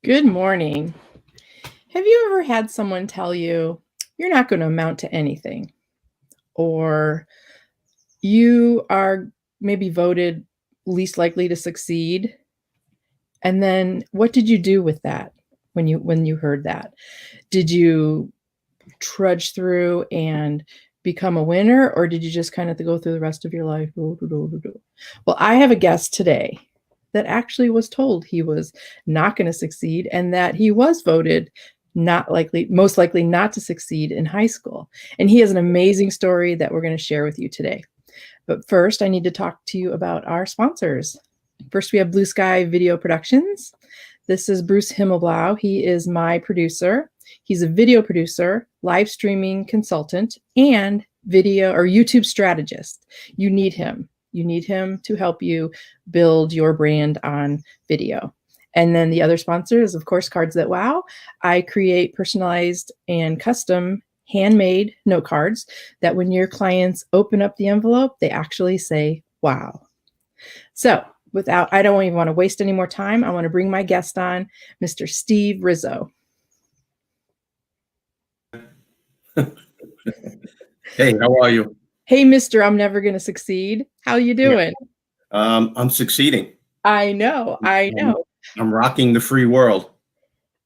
Good morning. Have you ever had someone tell you you're not going to amount to anything, or you are maybe voted least likely to succeed? And then what did you do with that when you heard that? Did you trudge through and become a winner, or did you just kind of go through the rest of your life? Well, I have a guest today that actually was told he was not going to succeed and that he was voted most likely not to succeed in high school. And he has an amazing story that we're going to share with you today. But first, I need to talk to you about our sponsors. First, we have Blue Sky Video Productions. This is Bruce Himmelblau. He is my producer. He's a video producer, live streaming consultant, and video or YouTube strategist. You need him. You need him to help you build your brand on video. And then the other sponsor is, of course, Cards That Wow. I create personalized and custom handmade note cards that when your clients open up the envelope, they actually say, wow. So I don't even want to waste any more time. I want to bring my guest on, Mr. Steve Rizzo. Hey, how are you? Hey, Mr. I'm never going to succeed. How you doing? Yeah. I'm succeeding. I know. I'm rocking the free world.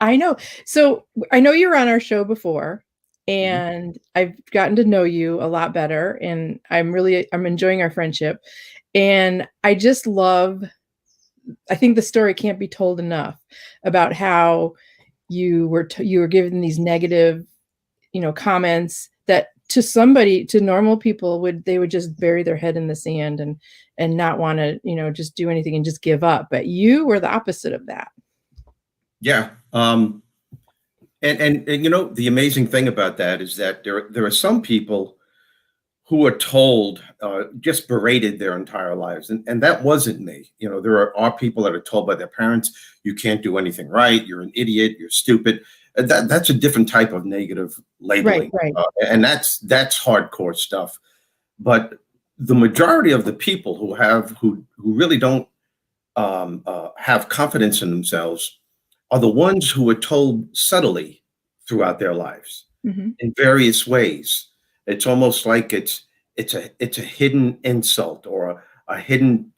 I know. So I know you were on our show before, and I've gotten to know you a lot better, and I'm enjoying our friendship. And I just I think the story can't be told enough about how you were given these negative, comments that to normal people they would just bury their head in the sand and not want to, just do anything and just give up. But you were the opposite of that. Yeah. And the amazing thing about that is that there are some people who are told, just berated their entire lives. And that wasn't me. There are people that are told by their parents, you can't do anything right. You're an idiot. You're stupid. That's a different type of negative labeling. Right. And that's hardcore stuff. But the majority of the people who really don't have confidence in themselves are the ones who are told subtly throughout their lives in various ways. It's almost like it's a hidden insult or a hidden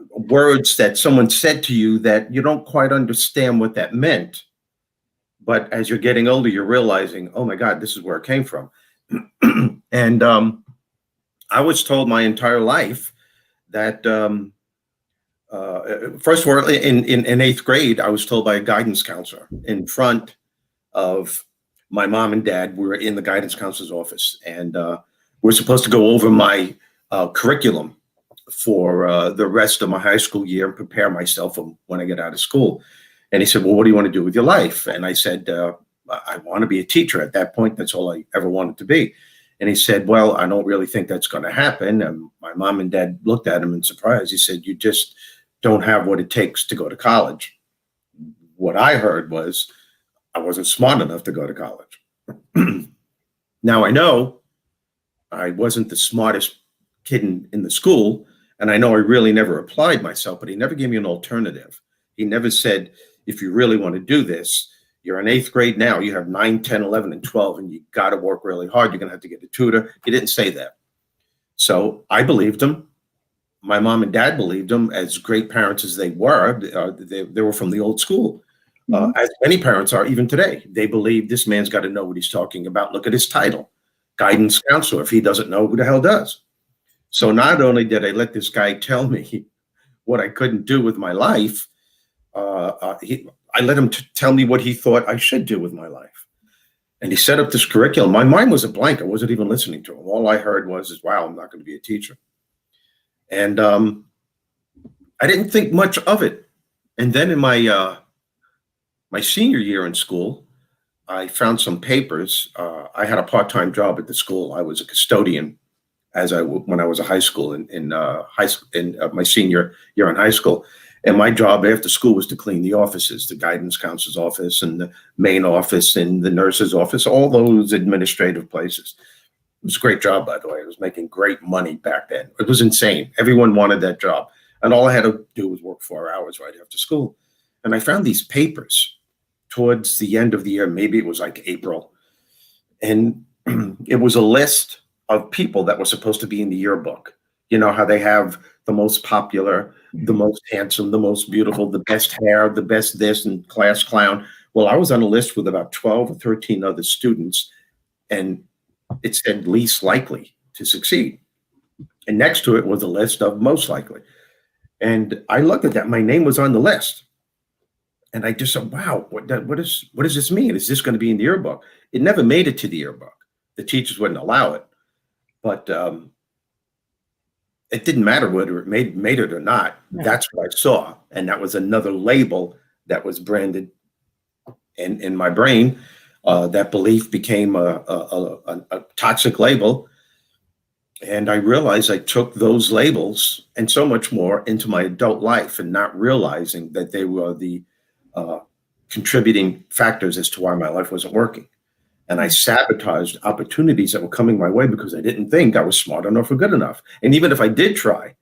words that someone said to you that you don't quite understand what that meant. But as you're getting older, you're realizing, oh my God, this is where it came from. And I was told my entire life that first of all, in eighth grade, I was told by a guidance counselor in front of my mom and dad. We were in the guidance counselor's office, and we're supposed to go over my curriculum for the rest of my high school year and prepare myself for when I get out of school. And he said, well, what do you want to do with your life? And I said, I want to be a teacher. At that point, that's all I ever wanted to be. And he said, well, I don't really think that's going to happen. And my mom and dad looked at him in surprise. He said, you just don't have what it takes to go to college. What I heard was I wasn't smart enough to go to college. Now I know I wasn't the smartest kid in the school, and I know I really never applied myself, but he never gave me an alternative. He never said, if you really want to do this, you're in eighth grade now, you have 9, 10, 11, and 12, and you got to work really hard. You're going to have to get a tutor. He didn't say that. So I believed him. My mom and dad believed him. As great parents as they were, they were from the old school, as many parents are even today. They believe this man's got to know what he's talking about. Look at his title, guidance counselor. If he doesn't know, who the hell does? So not only did I let this guy tell me what I couldn't do with my life, I let him tell me what he thought I should do with my life. And he set up this curriculum. My mind was a blank. I wasn't even listening to him. All I heard was, wow, I'm not going to be a teacher. And I didn't think much of it. And then in my senior year in school, I found some papers. I had a part-time job at the school. I was a custodian when I was a high school in my senior year in high school. And my job after school was to clean the offices, the guidance counselor's office and the main office and the nurse's office, all those administrative places. It was a great job, by the way. I was making great money back then. It was insane. Everyone wanted that job. And all I had to do was work 4 hours right after school. And I found these papers towards the end of the year, maybe it was like April. And it was a list of people that were supposed to be in the yearbook. You know how they have the most popular, the most handsome, the most beautiful, the best hair, the best this, and class clown. Well, I was on a list with about 12 or 13 other students, and it said least likely to succeed. And next to it was a list of most likely. And I looked at that. My name was on the list. And I just said, wow, what does this mean? Is this going to be in the yearbook? It never made it to the yearbook. The teachers wouldn't allow it. But it didn't matter whether it made it or not. Yeah. That's what I saw. And that was another label that was branded in my brain. That belief became a toxic label. And I realized I took those labels and so much more into my adult life, and not realizing that they were the contributing factors as to why my life wasn't working. And I sabotaged opportunities that were coming my way because I didn't think I was smart enough or good enough. And even if I did try,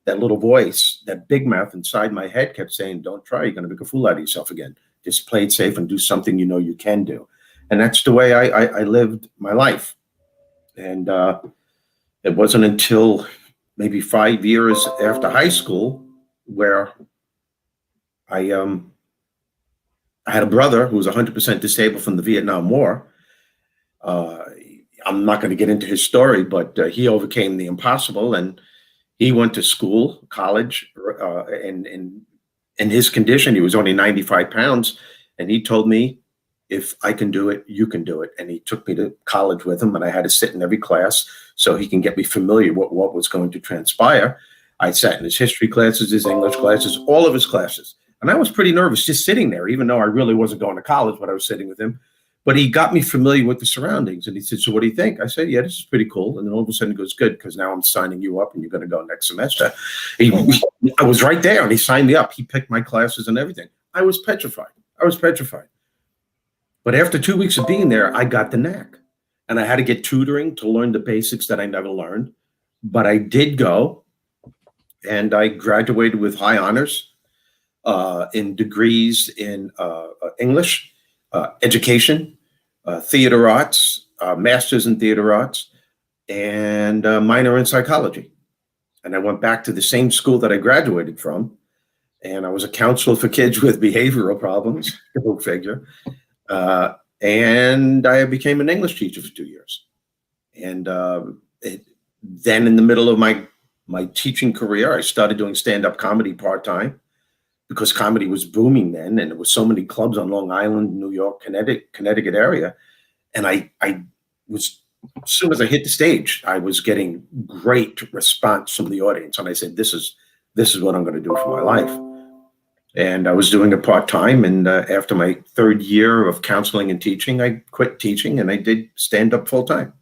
that little voice, that big mouth inside my head kept saying, don't try, you're going to make a fool out of yourself again. Just play it safe and do something you know you can do. And that's the way I lived my life. And it wasn't until maybe 5 years after high school where I had a brother who was 100% disabled from the Vietnam War. I'm not going to get into his story, but he overcame the impossible, and he went to school, college, and in his condition, he was only 95 pounds. And he told me, if I can do it, you can do it. And he took me to college with him, and I had to sit in every class so he can get me familiar with what was going to transpire. I sat in his history classes, his English classes, all of his classes. And I was pretty nervous just sitting there, even though I really wasn't going to college, but I was sitting with him. But he got me familiar with the surroundings. And he said, so what do you think? I said, yeah, this is pretty cool. And then all of a sudden he goes, good, because now I'm signing you up and you're going to go next semester. I was right there, and he signed me up. He picked my classes and everything. I was petrified. But after 2 weeks of being there, I got the knack. And I had to get tutoring to learn the basics that I never learned. But I did go, and I graduated with high honors in degrees in English, education, theater arts, master's in theater arts, and a minor in psychology. And I went back to the same school that I graduated from, and I was a counselor for kids with behavioral problems, go figure. And I became an English teacher for 2 years. And then in the middle of my teaching career, I started doing stand-up comedy part-time, because comedy was booming then, and there were so many clubs on Long Island, New York, Connecticut area. And I was, as soon as I hit the stage, I was getting great response from the audience. And I said, this is what I'm going to do for my life. And I was doing it part-time. And after my third year of counseling and teaching, I quit teaching and I did stand-up full-time.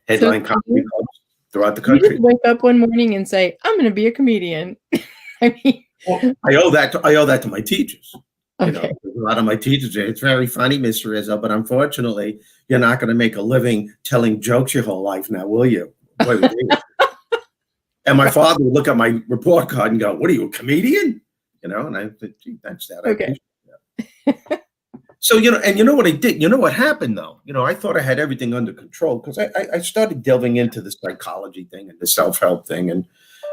Headline comedy clubs throughout the country. You didn't wake up one morning and say, I'm going to be a comedian. I mean, well, I owe that to my teachers. Okay. You know, a lot of my teachers say, it's very funny, Mr. Rizzo, but unfortunately, you're not going to make a living telling jokes your whole life now, will you? Boy, and my father would look at my report card and go, what are you, a comedian? You know, and I said, gee, thanks, Dad. Okay. So, you know, and you know what I did? You know what happened, though? You know, I thought I had everything under control because I started delving into the psychology thing and the self-help thing. And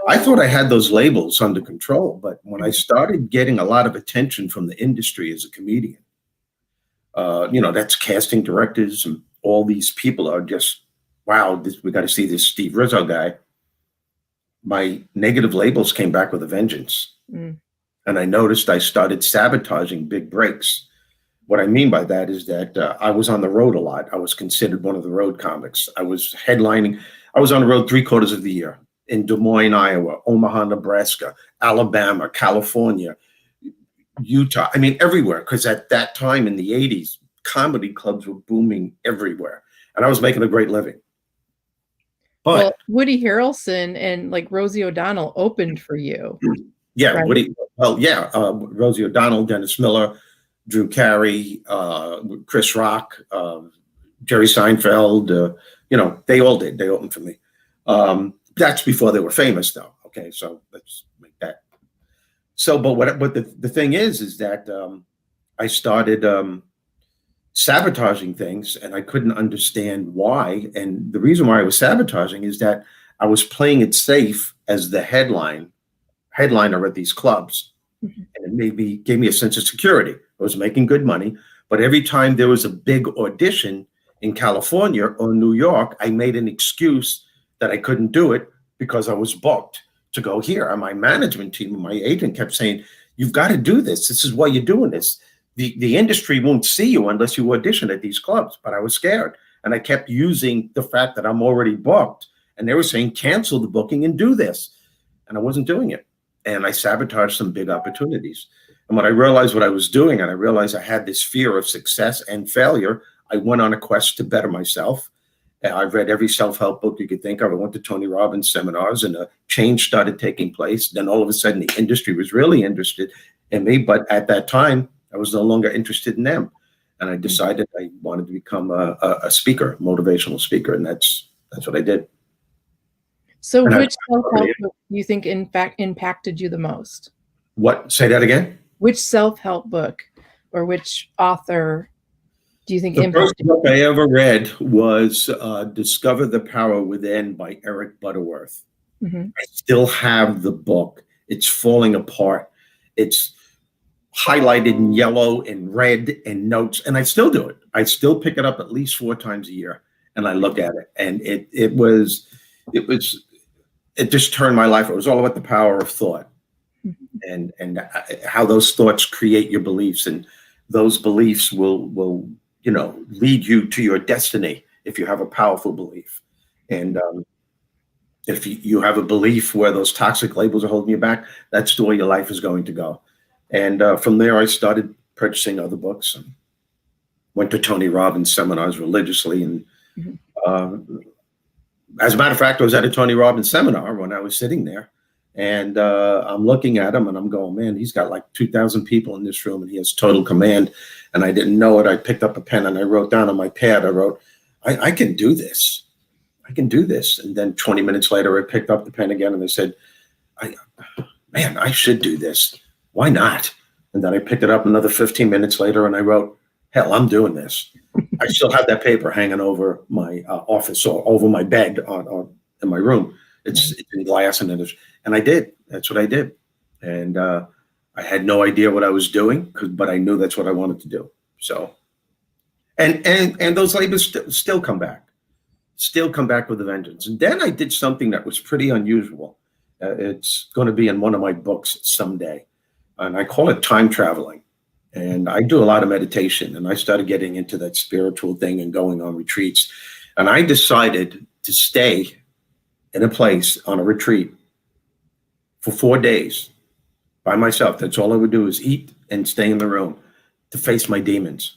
I thought I had those labels under control. But when I started getting a lot of attention from the industry as a comedian, you know, that's casting directors and all these people are just, wow, we got to see this Steve Rizzo guy. My negative labels came back with a vengeance. Mm. And I noticed I started sabotaging big breaks. What I mean by that is that I was on the road a lot. I was considered one of the road comics. I was headlining. I was on the road 3/4 of the year in Des Moines, Iowa, Omaha, Nebraska, Alabama, California, Utah. I mean, everywhere. Because at that time in the 80s, comedy clubs were booming everywhere. And I was making a great living. But well, Woody Harrelson and like Rosie O'Donnell opened for you. Yeah, right? Woody. Well, yeah, Rosie O'Donnell, Dennis Miller, Drew Carey, Chris Rock, Jerry Seinfeld, you know, they all did. They opened for me. That's before they were famous, though. Okay, so let's make that. So, but the thing is that I started sabotaging things, and I couldn't understand why. And the reason why I was sabotaging is that I was playing it safe as the headliner at these clubs, Mhm. and it gave me a sense of security. I was making good money, but every time there was a big audition in California or New York, I made an excuse that I couldn't do it because I was booked to go here. And my management team and my agent kept saying, "You've got to do this. This is why you're doing this. The industry won't see you unless you audition at these clubs." But I was scared, and I kept using the fact that I'm already booked, and they were saying, "Cancel the booking and do this," and I wasn't doing it, and I sabotaged some big opportunities. And when I realized what I was doing, and I realized I had this fear of success and failure, I went on a quest to better myself. And I've read every self-help book you could think of. I went to Tony Robbins seminars, and a change started taking place. Then all of a sudden, the industry was really interested in me. But at that time, I was no longer interested in them. And I decided I wanted to become a speaker, motivational speaker. And that's what I did. So And which self-help book do you think in fact impacted you the most? what? Say that again? Which self-help book or which author do you think The first impacted book you? I ever read was Discover the Power Within by Eric Butterworth. Mhm. I still have the book. It's falling apart. It's highlighted in yellow and red and notes, and I still do it. I still pick it up at least 4 times a year, and I look at it. And it just turned my life. It was all about the power of thought, and how those thoughts create your beliefs, and those beliefs will lead you to your destiny if you have a powerful belief. And if you have a belief where those toxic labels are holding you back, that's the way your life is going to go. And from there, I started purchasing other books and went to Tony Robbins seminars religiously. And Mhm. uh, as a matter of fact, I was at a Tony Robbins seminar when I was sitting there, and I'm looking at him and I'm going, man, he's got like 2,000 people in this room and he has total command. And I didn't know it. I picked up a pen and I wrote down on my pad, I wrote, I can do this. I can do this. And then 20 minutes later, I picked up the pen again and I said, man, I should do this. Why not? And then I picked it up another 15 minutes later and I wrote, hell, I'm doing this. I still have that paper hanging over my office or over my bed in my room. It's in glass, and I did. That's what I did. And I had no idea what I was doing, but I knew that's what I wanted to do. So, and those labels still come back with a vengeance. And then I did something that was pretty unusual. It's going to be in one of my books someday, and I call it time traveling. And I do a lot of meditation, and I started getting into that spiritual thing and going on retreats. And I decided to stay in a place on a retreat for 4 days by myself. That's all I would do, is eat and stay in the room to face my demons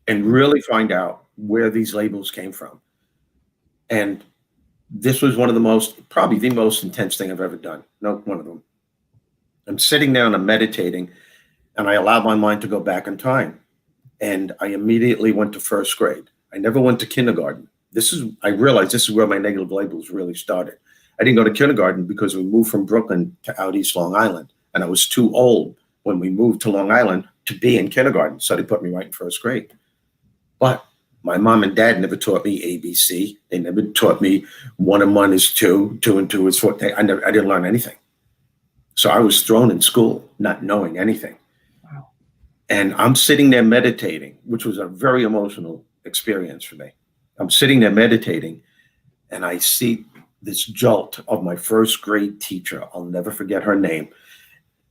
and really find out where these labels came from. And this was probably the most intense thing I've ever done. No, one of them. I'm sitting there and I'm meditating, and I allowed my mind to go back in time. And I immediately went to first grade. I never went to kindergarten. I realized this is where my negative labels really started. I didn't go to kindergarten because we moved from Brooklyn to out East Long Island. And I was too old when we moved to Long Island to be in kindergarten. So they put me right in first grade. But my mom and dad never taught me ABC. They never taught me 1 and 1 is 2, 2 and 2 is 4. I didn't learn anything. So I was thrown in school, not knowing anything. Wow. And I'm sitting there meditating, which was a very emotional experience for me. I'm sitting there meditating, and I see this jolt of my first grade teacher. I'll never forget her name,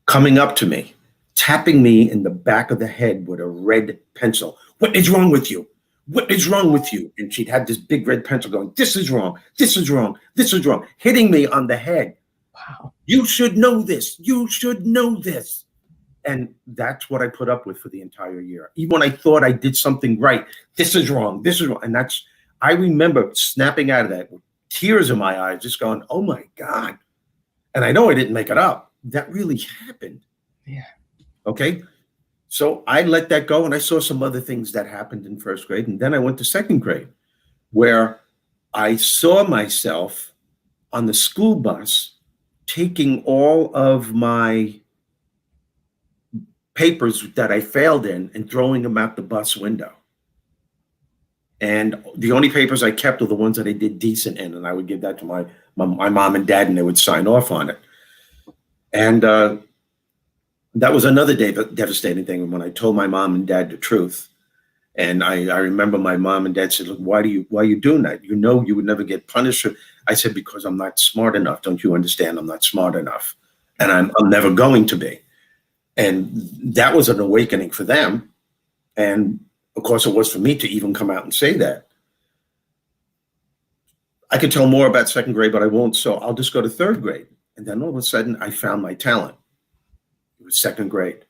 coming up to me, tapping me in the back of the head with a red pencil. What is wrong with you? What is wrong with you? And she'd had this big red pencil going, this is wrong, this is wrong, this is wrong, hitting me on the head. Wow. You should know this. You should know this. And that's what I put up with for the entire year. Even when I thought I did something right, this is wrong, this is wrong. And I remember snapping out of that with tears in my eyes, just going, oh my God. And I know I didn't make it up. That really happened. Yeah. Okay. So I let that go, and I saw some other things that happened in first grade. And then I went to second grade, where I saw myself on the school bus taking all of my papers that I failed in and throwing them out the bus window. And the only papers I kept were the ones that I did decent in, and I would give that to my mom and dad, and they would sign off on it. And that was another devastating thing when I told my mom and dad the truth. And I remember my mom and dad said, "Look, why are you doing that? You know you would never get punished." I said, "Because I'm not smart enough. Don't you understand? I'm not smart enough, and I'm never going to be." And that was an awakening for them. And of course, it was for me to even come out and say that. I could tell more about second grade, but I won't. So I'll just go to third grade. And then all of a sudden, I found my talent. It was second grade.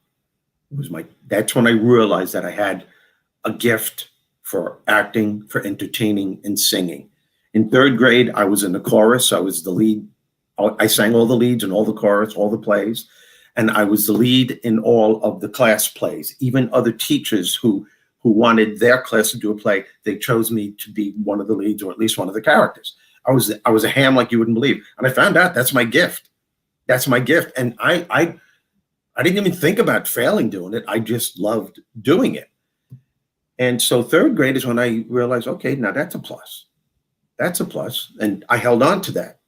That's when I realized that I had a gift for acting, for entertaining, and singing. In third grade, I was in the chorus. I was the lead. I sang all the leads in all the chorus, all the plays. And I was the lead in all of the class plays. Even other teachers who wanted their class to do a play, they chose me to be one of the leads, or at least one of the characters. I was a ham like you wouldn't believe. And I found out that's my gift. That's my gift. And I didn't even think about failing doing it. I just loved doing it. And so third grade is when I realized, okay, now that's a plus. That's a plus. And I held on to that.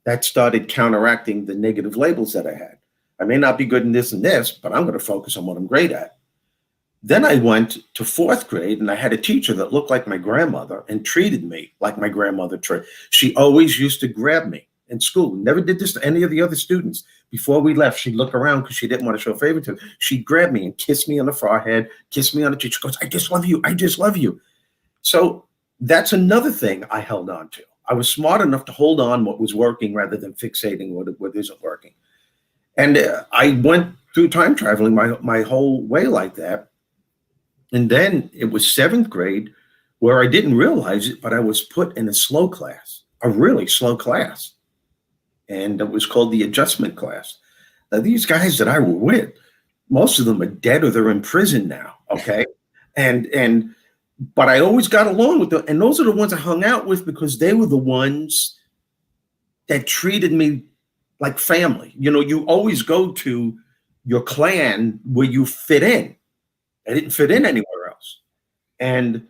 That started counteracting the negative labels that I had. I may not be good in this and this, but I'm going to focus on what I'm great at. Then I went to fourth grade, and I had a teacher that looked like my grandmother and treated me like my grandmother treated. She always used to grab me in school. Never did this to any of the other students. Before we left, she'd look around because she didn't want to show favoritism. She'd grab me and kiss me on the forehead, kiss me on the cheek. She goes, "I just love you. I just love you." So that's another thing I held on to. I was smart enough to hold on what was working rather than fixating what isn't working. And I went through time traveling my whole way like that. And then it was seventh grade where I didn't realize it, but I was put in a slow class, a really slow class. And it was called the adjustment class. Now, these guys that I were with, most of them are dead or they're in prison now, okay? But I always got along with them. And those are the ones I hung out with because they were the ones that treated me like family. You know, you always go to your clan where you fit in. I didn't fit in anywhere else. And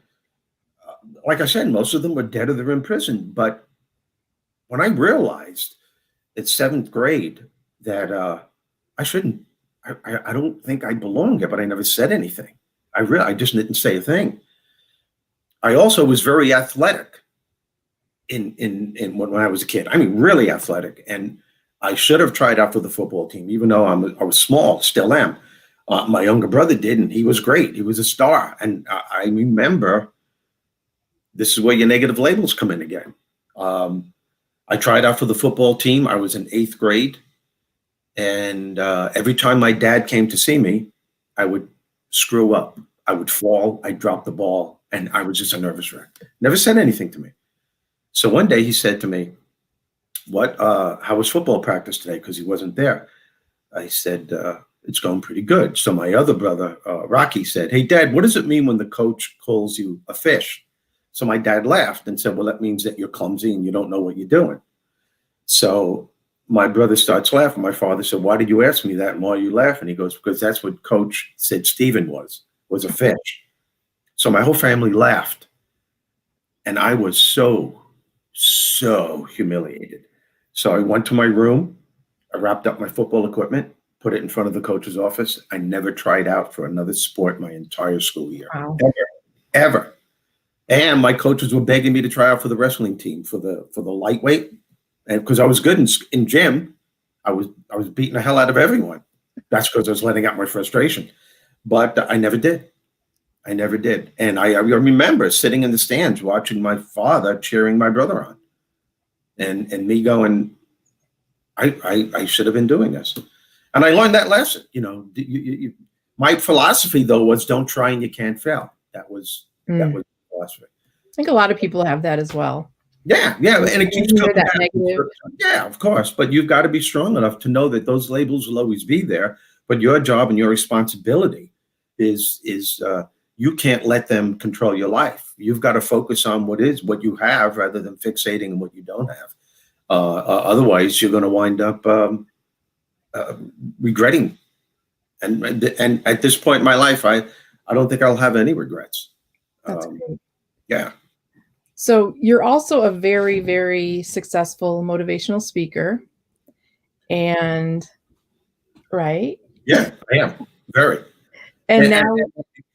like I said, most of them were dead or they're in prison. But when I realized at seventh grade that I don't think I belong here, but I never said anything. I just didn't say a thing. I also was very athletic in when I was a kid. I mean, really athletic. And I should have tried out for the football team, even though I was small, still am. My younger brother did, and he was great. He was a star. And I remember, this is where your negative labels come in again. I tried out for the football team. I was in eighth grade. And every time my dad came to see me, I would screw up. I would fall. I'd drop the ball. And I was just a nervous wreck. Never said anything to me. So one day he said to me, how was football practice today? Because he wasn't there. I said, it's going pretty good. So my other brother, Rocky, said, "Hey, Dad, what does it mean when the coach calls you a fish?" So my dad laughed and said, "Well, that means that you're clumsy and you don't know what you're doing." So my brother starts laughing. My father said, "Why did you ask me that? And why are you laughing?" He goes, "Because that's what Coach said Steven was a fish." So my whole family laughed. And I was so humiliated. So I went to my room. I wrapped up my football equipment, put it in front of the coach's office. I never tried out for another sport my entire school year. Wow. Ever. And my coaches were begging me to try out for the wrestling team for the lightweight. And because I was good in gym, I was beating the hell out of everyone. That's because I was letting out my frustration. But I never did. I never did. And I remember sitting in the stands watching my father cheering my brother on. And me going, I should have been doing this. And I learned that lesson. You know, my philosophy, though, was don't try and you can't fail. That was the philosophy. I think a lot of people have that as well. Yeah. And it keeps coming back. Negative. Yeah, of course. But you've got to be strong enough to know that those labels will always be there. But your job and your responsibility is you can't let them control your life. You've got to focus on what you have rather than fixating on what you don't have. Otherwise, you're going to wind up regretting And at this point in my life, I don't think I'll have any regrets. That's Um, great. yeah. So you're also a very, very successful motivational speaker. And right. Yeah, I am very. And now,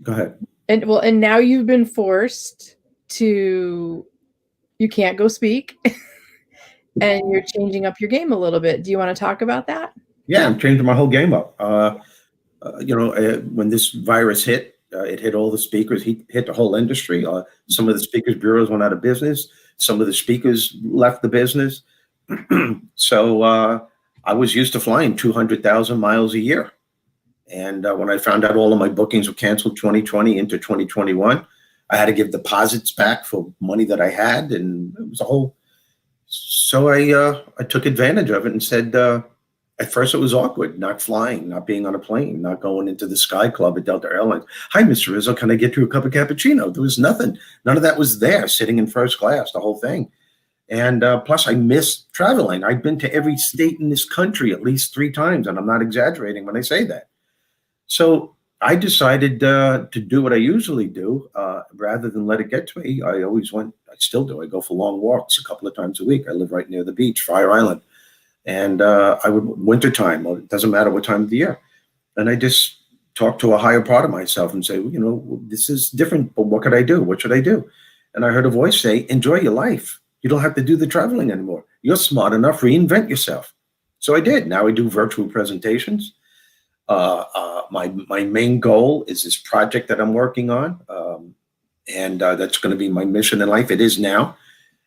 Go ahead. and now you've been forced to, you can't go speak and you're changing up your game a little bit. Do you want to talk about that? Yeah, I'm changing my whole game up. When this virus hit, it hit all the speakers. He hit the whole industry. Some of the speakers bureaus went out of business. Some of the speakers left the business. So I was used to flying 200,000 miles a year. And when I found out all of my bookings were canceled 2020 into 2021, I had to give deposits back for money that I had. And it was a whole. So I took advantage of it and said, at first it was awkward, not flying, not being on a plane, not going into the Sky Club at Delta Airlines. Hi, Mr. Rizzo, can I get you a cup of cappuccino? There was nothing. None of that was there, sitting in first class, the whole thing. And plus, I missed traveling. I've been to every state in this country at least 3 times, and I'm not exaggerating when I say that. So I decided to do what I usually do rather than let it get to me. I still do. I go for long walks a couple of times a week. I live right near the beach, Fire Island. And I would, wintertime, it doesn't matter what time of the year. And I just talk to a higher part of myself and say, well, this is different, but what could I do? What should I do? And I heard a voice say, enjoy your life. You don't have to do the traveling anymore. You're smart enough, reinvent yourself. So I did. Now I do virtual presentations. My main goal is this project that I'm working on. And that's going to be my mission in life. It is now.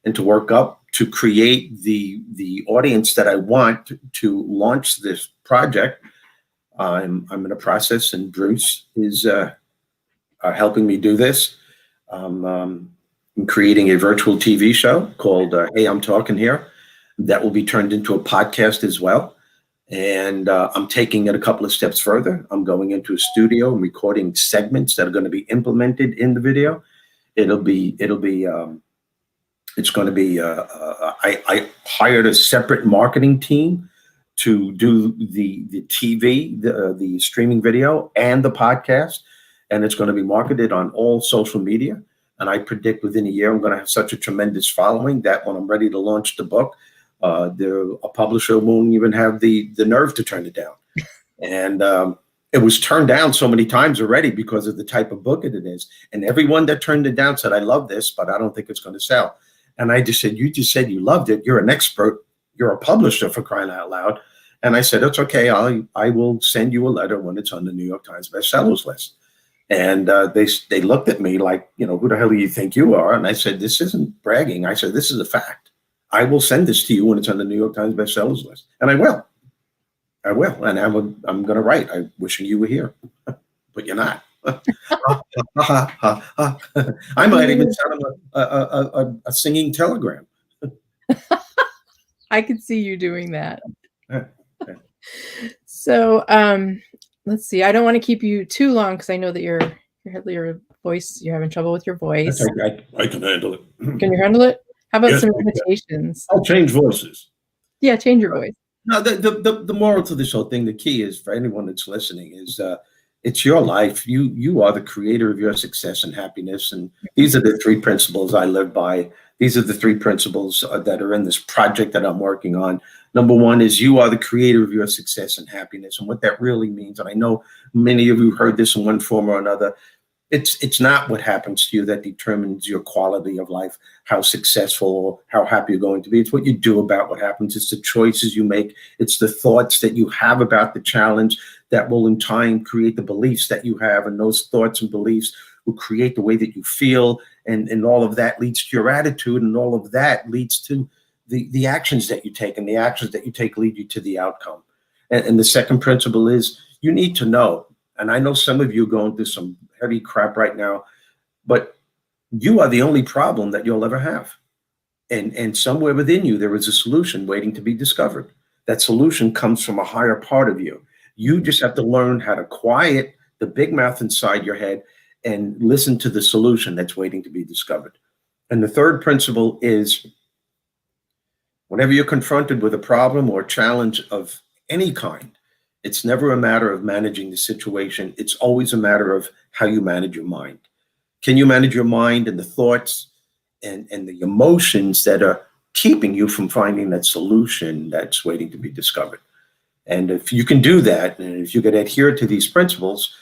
And to work up to create the audience that I want to launch this project. I'm in a process, and Bruce is helping me do this. I'm creating a virtual TV show called Hey, I'm Talking Here. That will be turned into a podcast as well. And I'm taking it a couple of steps further. I'm going into a studio and recording segments that are going to be implemented in the video. It's going to be, I hired a separate marketing team to do the TV, the streaming video, and the podcast. And it's going to be marketed on all social media. And I predict within a year, I'm going to have such a tremendous following that when I'm ready to launch the book, a publisher won't even have the nerve to turn it down. And it was turned down so many times already because of the type of book it is. And everyone that turned it down said, I love this, but I don't think it's going to sell. And I just said, you just said you loved it. You're an expert. You're a publisher, for crying out loud. And I said, it's okay. I will send you a letter when it's on the New York Times bestsellers list. And they looked at me like, who the hell do you think you are? And I said, this isn't bragging. I said, this is a fact. I will send this to you when it's on the New York Times bestsellers list. And I will. And I'm going to write, I'm wishing you were here, but you're not. I might even send them a singing telegram. I could see you doing that. Yeah. So let's see. I don't want to keep you too long because I know that your voice, you're having trouble with your voice. I can handle it. Can you handle it? How about Yes, some imitations? I'll change voices. Yeah, change your voice. No, the moral to this whole thing, the key is for anyone that's listening is it's your life. You are the creator of your success and happiness. And these are the 3 principles I live by. These are the 3 principles that are in this project that I'm working on. Number 1 is you are the creator of your success and happiness. And what that really means, and I know many of you heard this in one form or another, it's not what happens to you that determines your quality of life, how successful or how happy you're going to be. It's what you do about what happens. It's the choices you make. It's the thoughts that you have about the challenge that will in time create the beliefs that you have. And those thoughts and beliefs will create the way that you feel. And all of that leads to your attitude. And all of that leads to the actions that you take. And the actions that you take lead you to the outcome. And the second principle is you need to know. And I know some of you are going through some heavy crap right now, but you are the only problem that you'll ever have. And somewhere within you, there is a solution waiting to be discovered. That solution comes from a higher part of you. You just have to learn how to quiet the big mouth inside your head and listen to the solution that's waiting to be discovered. And the third principle is whenever you're confronted with a problem or challenge of any kind, It's never a matter of managing the situation. It's always a matter of how you manage your mind. Can you manage your mind and the thoughts and the emotions that are keeping you from finding that solution that's waiting to be discovered? And if you can do that, and if you can adhere to these principles,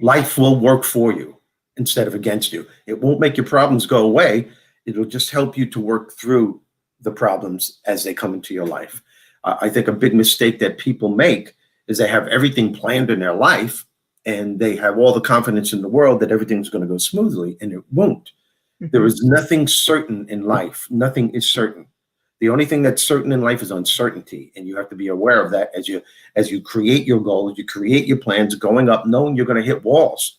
life will work for you instead of against you. It won't make your problems go away. It'll just help you to work through the problems as they come into your life. I think a big mistake that people make is they have everything planned in their life and they have all the confidence in the world that everything's going to go smoothly, and it won't. There is nothing certain in life. Nothing is certain. The only thing that's certain in life is uncertainty, and you have to be aware of that as you create your goals, you create your plans, going up, knowing you're going to hit walls.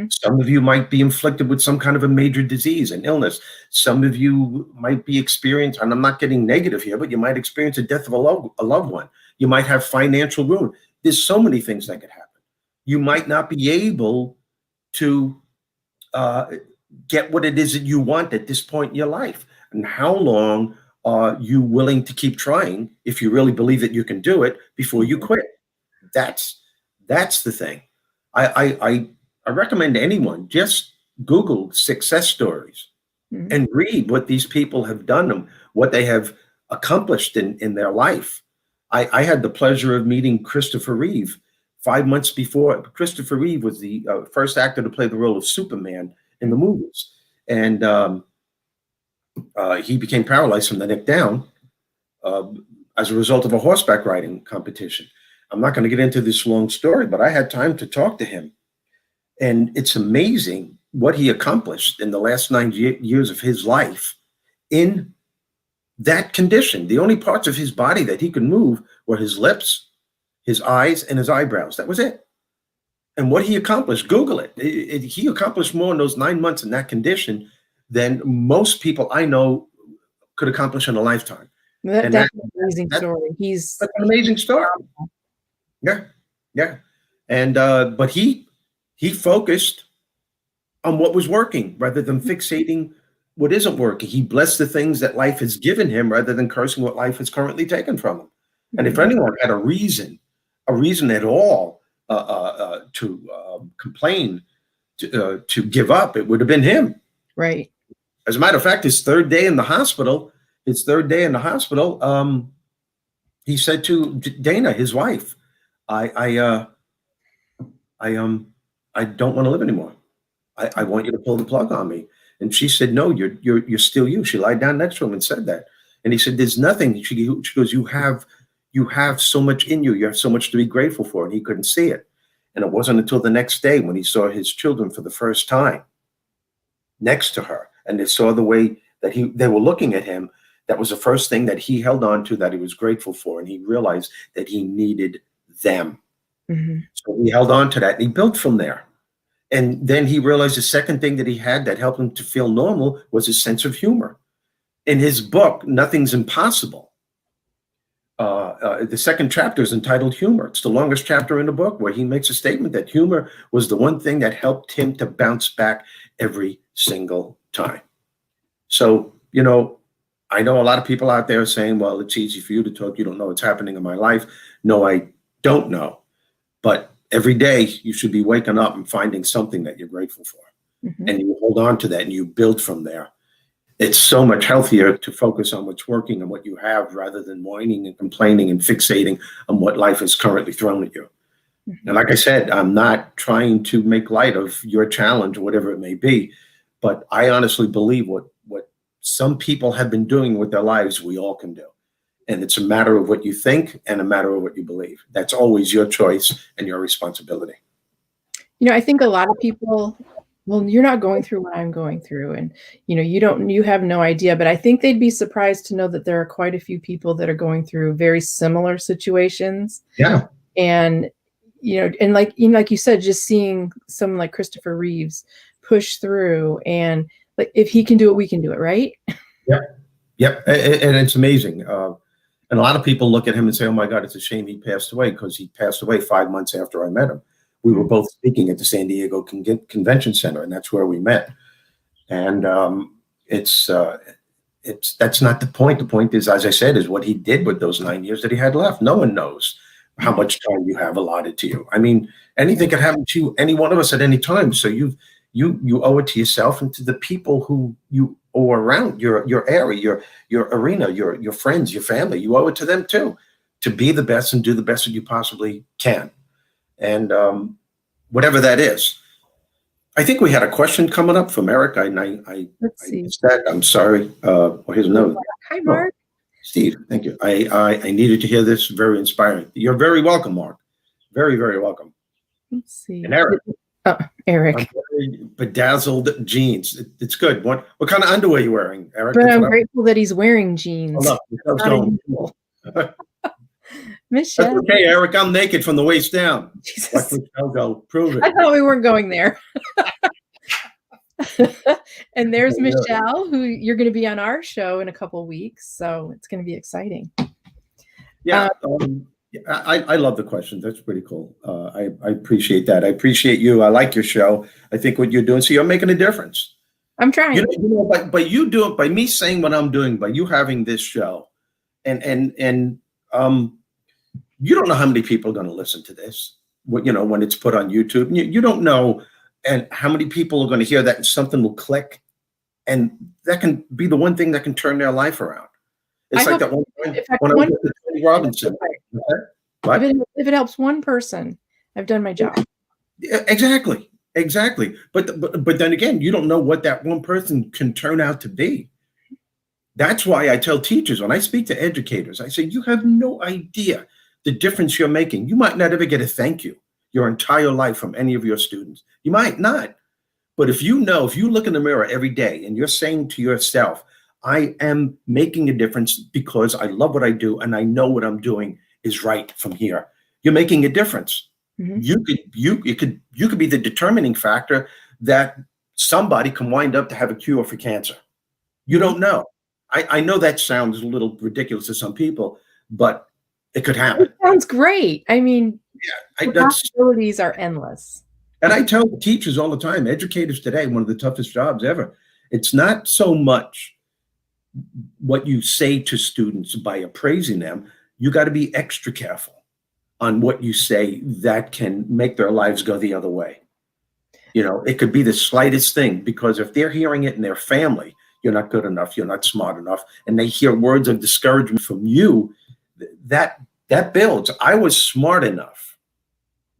Some of you might be inflicted with some kind of a major disease, an illness. Some of you might be experienced, and I'm not getting negative here, but you might experience the death of a loved one. You might have financial ruin. There's so many things that could happen. You might not be able to get what it is that you want at this point in your life. And how long are you willing to keep trying if you really believe that you can do it before you quit? That's the thing. I recommend anyone just Google success stories and read what these people have done and what they have accomplished in their life. I had the pleasure of meeting Christopher Reeve 5 months before. Christopher Reeve was the first actor to play the role of Superman in the movies. And he became paralyzed from the neck down as a result of a horseback riding competition. I'm not going to get into this long story, but I had time to talk to him. And it's amazing what he accomplished in the last 9 years of his life in that condition. The only parts of his body that he could move were his lips, his eyes, and his eyebrows. That was it. And what he accomplished, Google it. He accomplished more in those 9 months in that condition than most people I know could accomplish in a lifetime. That's an amazing story. That's an amazing story. Yeah. And but he focused on what was working rather than fixating what isn't working. He blessed the things that life has given him rather than cursing what life has currently taken from him. And if anyone had a reason at all to complain, to give up, it would have been him. Right. As a matter of fact, his third day in the hospital, he said to Dana, his wife, I don't want to live anymore. I want you to pull the plug on me. And she said, no, you're still you. She lied down next to him and said that. And he said, there's nothing. She goes, you have so much in you. You have so much to be grateful for. And he couldn't see it. And it wasn't until the next day when he saw his children for the first time next to her, and they saw the way that they were looking at him. That was the first thing that he held on to, that he was grateful for. And he realized that he needed them. So he held on to that and he built from there. And then he realized the second thing that he had that helped him to feel normal was his sense of humor. In his book, Nothing's Impossible, the second chapter is entitled Humor. It's the longest chapter in the book, where he makes a statement that humor was the one thing that helped him to bounce back every single time. So, I know a lot of people out there saying, well, it's easy for you to talk. You don't know what's happening in my life. No, I don't know. But every day you should be waking up and finding something that you're grateful for. And you hold on to that and you build from there. It's so much healthier to focus on what's working and what you have, rather than whining and complaining and fixating on what life has currently thrown at you. And like I said, I'm not trying to make light of your challenge or whatever it may be, but I honestly believe what some people have been doing with their lives, we all can do. And it's a matter of what you think and a matter of what you believe. That's always your choice and your responsibility. I think a lot of people, well, you're not going through what I'm going through, and you have no idea, but I think they'd be surprised to know that there are quite a few people that are going through very similar situations. Yeah. And and like you said, just seeing someone like Christopher Reeves push through, and like, if he can do it, we can do it, right? Yep. And it's amazing. And a lot of people look at him and say, oh my God, it's a shame he passed away, because he passed away 5 months after I met him. We were both speaking at the San Diego Convention Center, and that's where we met. And it's that's not the point. The point is, as I said, is what he did with those 9 years that he had left. No one knows how much time you have allotted to you. I mean, anything could happen to you, any one of us at any time. So you owe it to yourself and to the people who you owe around your area, your arena, your friends, your family. You owe it to them too, to be the best and do the best that you possibly can. And whatever that is. I think we had a question coming up from Eric. I missed that. I'm sorry. Here's another. Hi, Mark. Steve, thank you. I needed to hear this. Very inspiring. You're very welcome, Mark. Very, very welcome. Let's see. And Eric. Eric. Bedazzled jeans. It's good. What kind of underwear are you wearing, Eric? But I'm grateful that he's wearing jeans. Michelle. That's okay, Eric. I'm naked from the waist down. Jesus. Go. Prove it. I thought we weren't going there. And there's Michelle, who you're going to be on our show in a couple of weeks. So it's going to be exciting. Yeah. I love the questions. That's pretty cool. I appreciate that. I appreciate you. I like your show. I think what you're doing, so you're making a difference. I'm trying. But you do it by me saying what I'm doing, by you having this show, and you don't know how many people are going to listen to this. When it's put on YouTube, you don't know, and how many people are going to hear that and something will click, and that can be the one thing that can turn their life around. It's like that one when I was at Tony Robbins. If it helps one person, I've done my job. Exactly. But then again, you don't know what that one person can turn out to be. That's why I tell teachers, when I speak to educators, I say, you have no idea the difference you're making. You might not ever get a thank you your entire life from any of your students. You might not. But if you look in the mirror every day and you're saying to yourself, I am making a difference because I love what I do and I know what I'm doing is right from here, you're making a difference. Mm-hmm. You could be the determining factor that somebody can wind up to have a cure for cancer. You don't know. I know that sounds a little ridiculous to some people, but it could happen. It sounds great. I mean, the possibilities are endless. And I tell teachers all the time, educators today, one of the toughest jobs ever. It's not so much what you say to students by appraising them. You got to be extra careful on what you say that can make their lives go the other way. It could be the slightest thing, because if they're hearing it in their family, you're not good enough, you're not smart enough, and they hear words of discouragement from you, that builds. I was smart enough.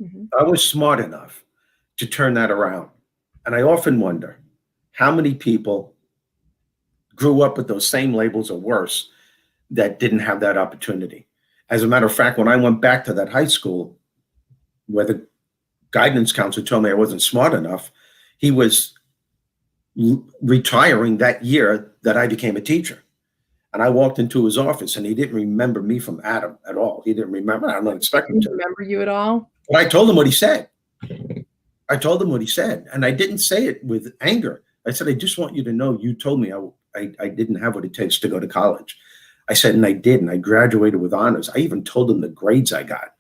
Mm-hmm. I was smart enough to turn that around. And I often wonder how many people grew up with those same labels or worse that didn't have that opportunity. As a matter of fact, when I went back to that high school where the guidance counselor told me I wasn't smart enough, he was retiring that year that I became a teacher. And I walked into his office and he didn't remember me from Adam at all. He didn't remember. I don't expect him to remember you at all. But I told him what he said. And I didn't say it with anger. I said, I just want you to know, you told me I didn't have what it takes to go to college. I said, and I did, and I graduated with honors. I even told him the grades I got.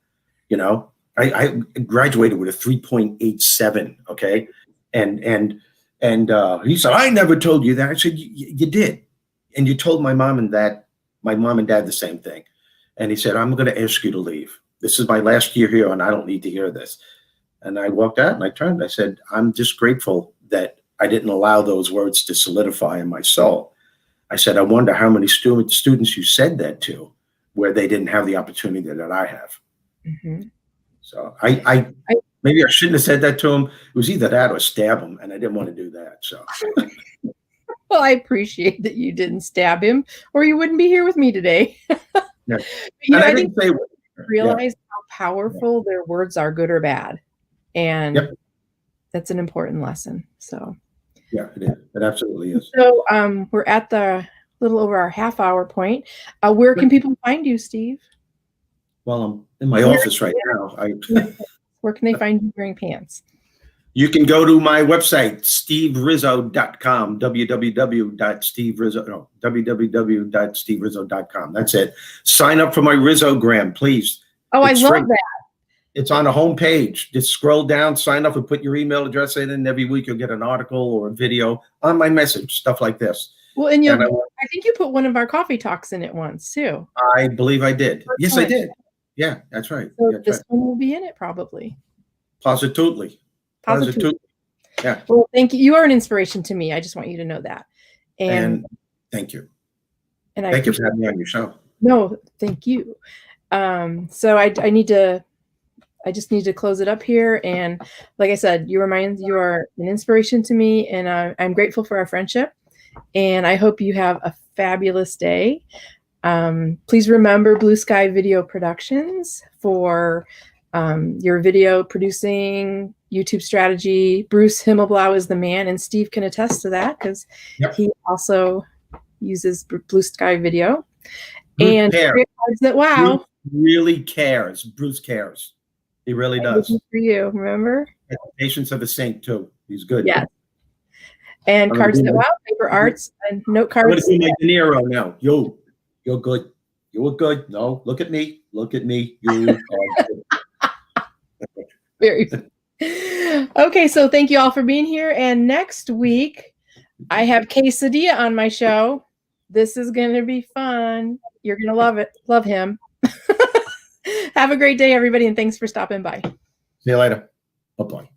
I graduated with a 3.87. Okay, and he said, I never told you that. I said, you did, and you told my mom and dad the same thing. And he said, I'm going to ask you to leave. This is my last year here, and I don't need to hear this. And I walked out, and I turned. I said, I'm just grateful that I didn't allow those words to solidify in my soul. I said, I wonder how many students you said that to where they didn't have the opportunity that I have. Mm-hmm. So maybe I shouldn't have said that to him. It was either that or stab him, and I didn't want to do that. So, well, I appreciate that you didn't stab him, or you wouldn't be here with me today. Yeah. I think realize how powerful their words are, good or bad, and that's an important lesson. So. Yeah, it is. It absolutely is. So we're at the little over our half-hour point. Where can people find you, Steve? Well, I'm in my office right now. Where can they find you wearing pants? You can go to my website, steverizzo.com, www.steverizzo.com. That's it. Sign up for my Rizzogram, please. Oh, I love that. It's on the home page. Just scroll down, sign up, and put your email address in, and every week you'll get an article or a video on my message, stuff like this. Well, and And I think you put one of our coffee talks in it once too. I believe I did. First Yes, I one. did. Yeah, that's right. So Yeah, that's this right. one will be in it probably. Positively. Positive. Yeah. Well, thank you. You are an inspiration to me. I just want you to know that. And thank you. And I Thank you for appreciate having me on your show. No, thank you. So I just need to close it up here. And like I said, you are an inspiration to me, and I'm grateful for our friendship. And I hope you have a fabulous day. Please remember Blue Sky Video Productions for your video producing, YouTube strategy. Bruce Himmelblau is the man, and Steve can attest to that because he also uses Blue Sky Video. Bruce And cares. cards that wow. Bruce really cares. Bruce cares. He really does. For you, remember? And the patience of a saint too. He's good. Yes. And cards that wow, paper arts and note cards. I'm going to do my De Niro now. You're good. You were good. No, look at me. Look at me. You are good. Very good. Okay, so thank you all for being here. And next week, I have Quesadilla on my show. This is going to be fun. You're going to love it. Love him. Have a great day, everybody, and thanks for stopping by. See you later. Bye-bye.